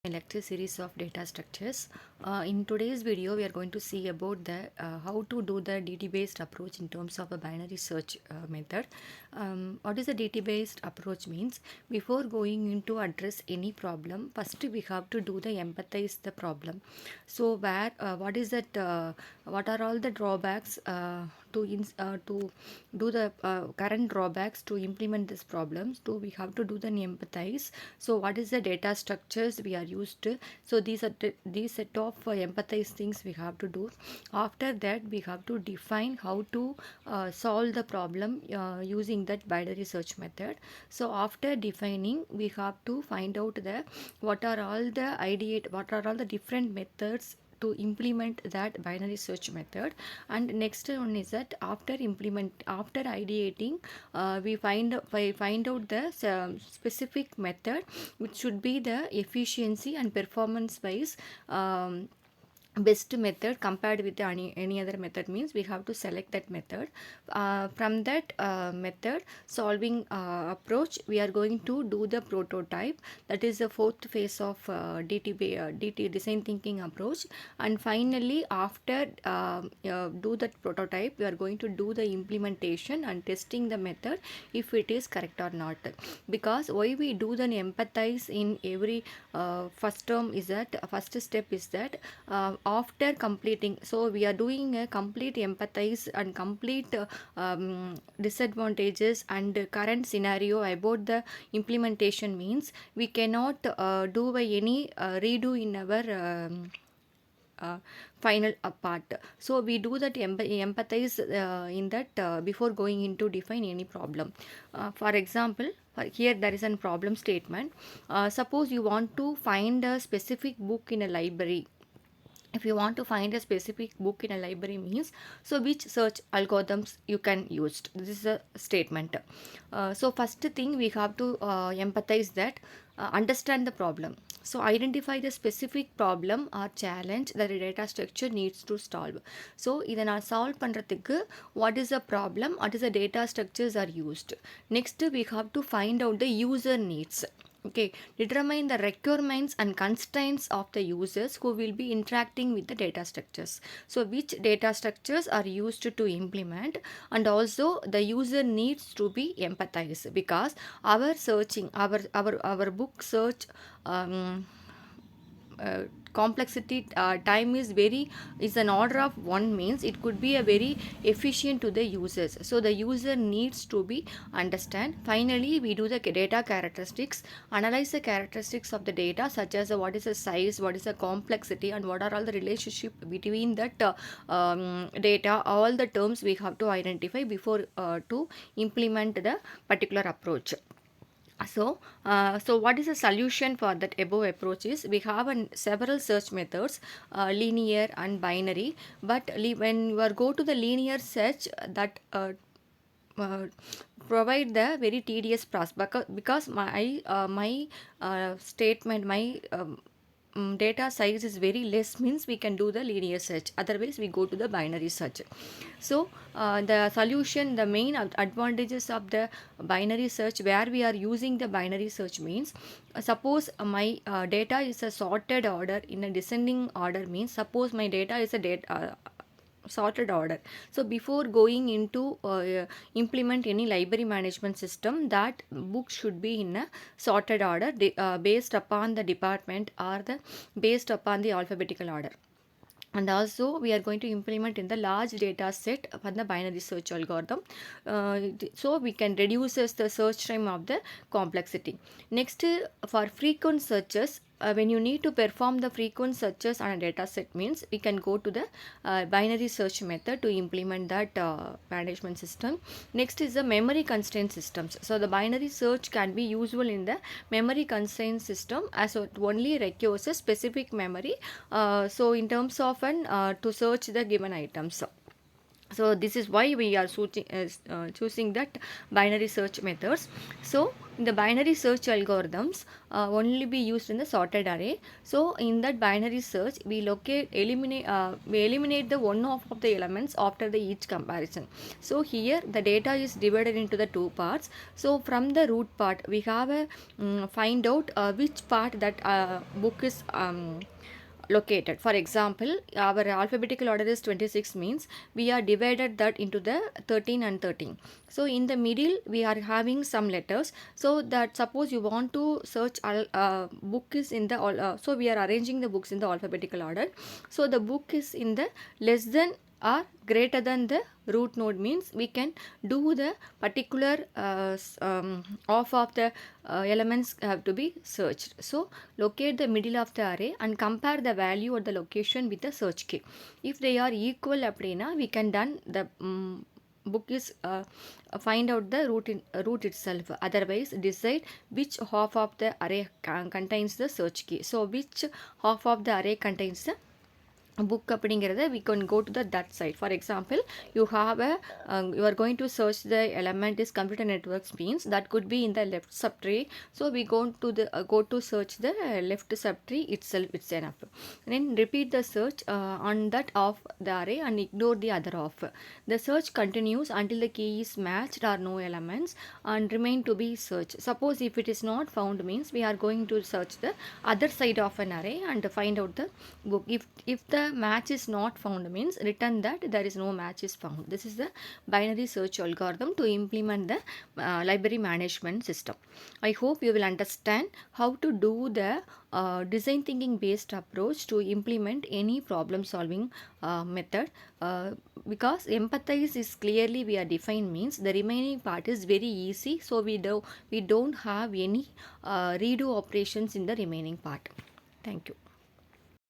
Lecture series of data structures. In today's video, we are going to see about the how to do the DT-based approach in terms of a binary search method. What is a DT-based approach means? Before going into address any problem, first we have to do the empathize the problem. So what is that? What are all the drawbacks to do the current drawbacks to implement this problems? So we have to do the empathize. So what is the data structures we are used to? So these are these set of empathize things we have to do. After that, we have to define how to solve the problem using that binary search method. So after defining, we have to find out the what are all the different methods to implement that binary search method. And next one is that after ideating, we find out the specific method which should be the efficiency and performance wise best method compared with any other method. Means we have to select that method. From that method solving approach, we are going to do the prototype. That is the fourth phase of DT design thinking approach. And finally, after do that prototype, we are going to do the implementation and testing the method if it is correct or not. Because why we do the empathize in every first term is that first step is that after completing, so we are doing a complete empathize and complete disadvantages and current scenario about the implementation. Means we cannot do by any redo in our final part. So we do that empathize in that before going into define any problem. For example, here there is a problem statement. Suppose you want to find a specific book in a library. If you want to find a specific book in a library, means so which search algorithms you can use. This is a statement. So first thing we have to empathize that understand the problem. So identify the specific problem or challenge that the data structure needs to solve. So இதை நான் solve பண்ணுறதுக்கு what is the problem, what is the data structures are used. Next we have to find out the user needs. Okay, determine the requirements and constraints of the users who will be interacting with the data structures. So which data structures are used to implement, and also the user needs to be empathized, because our searching our book search complexity time is an order of one. Means it could be a very efficient to the users. So the user needs to be understand. Finally, we do the data characteristics, analyze the characteristics of the data, such as what is the size, what is the complexity, and what are all the relationship between that data. All the terms we have to identify before to implement the particular approach. So what is the solution for that above approach is we have several search methods, linear and binary. But when you are go to the linear search, that provide the very tedious process, because my statement, my data size is very less. Means we can do the linear search, otherwise we go to the binary search. So the solution, the main advantages of the binary search where we are using the binary search means, suppose my data is a sorted order in a descending order. Means suppose my data is a data sorted order. So before going into implement any library management system, that book should be in a sorted order based upon the department or the based upon the alphabetical order. And also we are going to implement in the large data set for the binary search algorithm, so we can reduce the search time of the complexity. Next, for frequent searches, when you need to perform the frequent searches on a data set, means we can go to the binary search method to implement that management system. Next is the memory constraint systems. So the binary search can be useful in the memory constraint system, as it only requires a specific memory. So in terms of to search the given items. So this is why we are choosing that binary search methods. So the binary search algorithms only be used in the sorted array. So in that binary search, we eliminate the one of the elements after the each comparison. So here the data is divided into the two parts. So from the root part, we have a find out which part that book is located. For example, our alphabetical order is 26, means we are divided that into the 13 and 13. So in the middle we are having some letters. So that suppose you want to search book is in the so we are arranging the books in the alphabetical order. So the book is in the less than or greater than the root node, means we can do the particular of the elements have to be searched. So locate the middle of the array and compare the value or the location with the search key. If they are equal அப்படினா we can done the book is find out the root itself. Otherwise decide which half of the array contains the search key. So which half of the array contains the book அப்படிங்கிறத we can go to that side. For example, you have a you are going to search the element is computer networks, means that could be in the left subtree. So we go to search the left subtree itself, it's enough. Then repeat the search on that of the array and ignore the other of. The search continues until the key is matched or no elements and remain to be searched. Suppose if it is not found, means we are going to search the other side of an array and find out the book. If the match is not found, means return that there is no match is found. This is the binary search algorithm to implement the library management system. I hope you will understand how to do the design thinking based approach to implement any problem solving method, because empathize is clearly we are defined, means the remaining part is very easy. So we don't have any redo operations in the remaining part. Thank you.